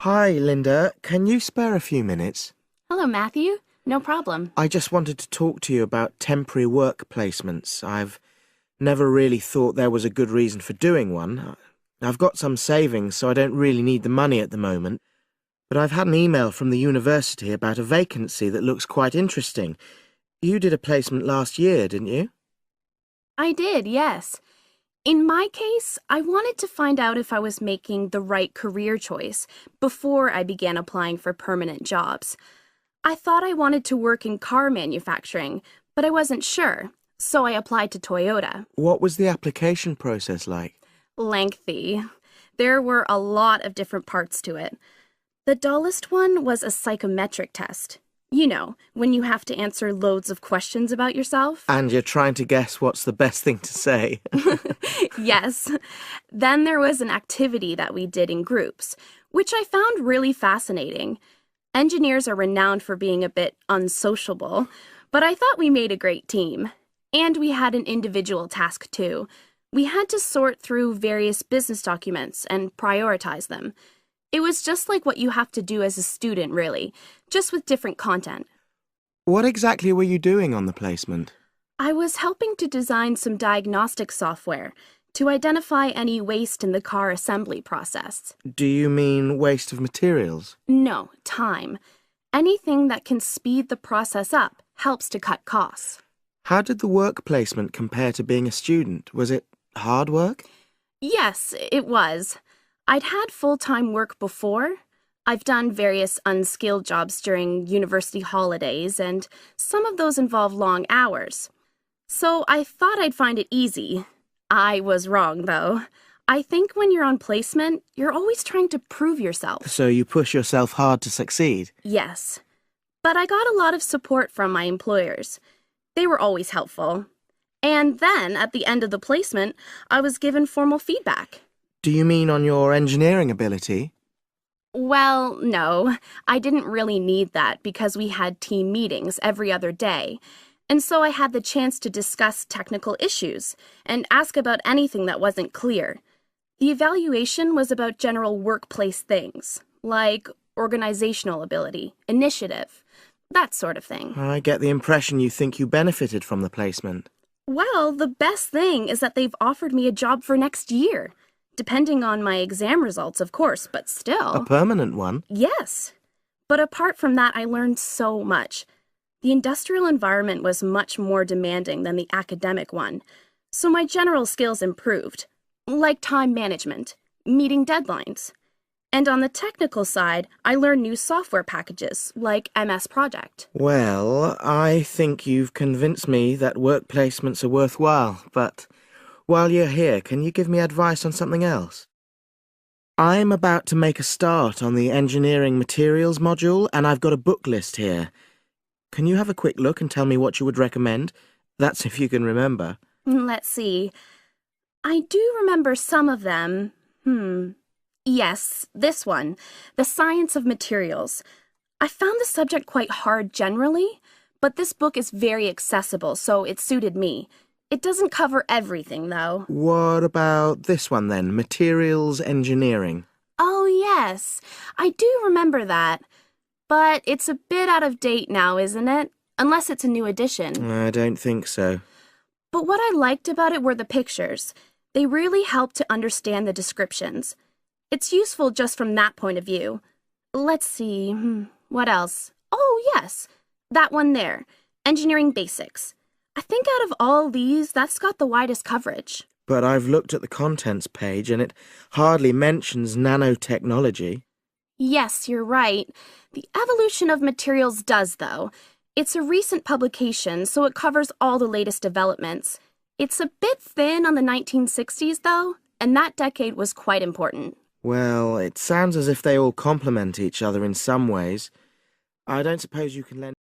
Hi, Linda. Can you spare a few minutes? Hello, Matthew. No problem. I just wanted to talk to you about temporary work placements. I've never really thought there was a good reason for doing one. I've got some savings, so I don't really need the money at the moment. But I've had an email from the university about a vacancy that looks quite interesting. You did a placement last year, didn't you? I did, yes. In my case, I wanted to find out if I was making the right career choice before I began applying for permanent jobs. I thought I wanted to work in car manufacturing, but I wasn't sure, so I applied to Toyota. What was the application process like? Lengthy. There were a lot of different parts to it. The dullest one was a psychometric test. You know, when you have to answer loads of questions about yourself. And you're trying to guess what's the best thing to say. Yes. Then there was an activity that we did in groups, which I found really fascinating. Engineers are renowned for being a bit unsociable, but I thought we made a great team. And we had an individual task too. We had to sort through various business documents and prioritize them. It was just like what you have to do as a student, really, just with different content. What exactly were you doing on the placement? I was helping to design some diagnostic software to identify any waste in the car assembly process. Do you mean waste of materials? No, time. Anything that can speed the process up helps to cut costs. How did the work placement compare to being a student? Was it hard work? Yes, it was. I'd had full-time work before. I've done various unskilled jobs during university holidays, and some of those involve long hours. So I thought I'd find it easy. I was wrong, though. I think when you're on placement, you're always trying to prove yourself. So you push yourself hard to succeed? Yes. But I got a lot of support from my employers. They were always helpful. And then, at the end of the placement, I was given formal feedback. Do you mean on your engineering ability? Well, no. I didn't really need that because we had team meetings every other day. And so I had the chance to discuss technical issues and ask about anything that wasn't clear. The evaluation was about general workplace things, like organizational ability, initiative, that sort of thing. I get the impression you think you benefited from the placement. Well, the best thing is that they've offered me a job for next year. Depending on my exam results, of course, but still. A permanent one? Yes. But apart from that, I learned so much. The industrial environment was much more demanding than the academic one, so my general skills improved, like time management, meeting deadlines. And on the technical side, I learned new software packages, like MS Project. Well, I think you've convinced me that work placements are worthwhile, but while you're here, can you give me advice on something else? I'm about to make a start on the engineering materials module, and I've got a book list here. Can you have a quick look and tell me what you would recommend? That's if you can remember. Let's see. I do remember some of them. Yes, this one, The Science of Materials. I found the subject quite hard generally, but this book is very accessible, so it suited me. It doesn't cover everything, though. What about this one, then? Materials engineering. Oh, yes. I do remember that. But it's a bit out of date now, isn't it? Unless it's a new edition. I don't think so. But what I liked about it were the pictures. They really helped to understand the descriptions. It's useful just from that point of view. Let's see, what else? Oh, yes, that one there, Engineering Basics. I think out of all these, that's got the widest coverage. But I've looked at the contents page and it hardly mentions nanotechnology. Yes, you're right. The evolution of materials does, though. It's a recent publication, so it covers all the latest developments. It's a bit thin on the 1960s, though, and that decade was quite important. Well, it sounds as if they all complement each other in some ways. I don't suppose you can lend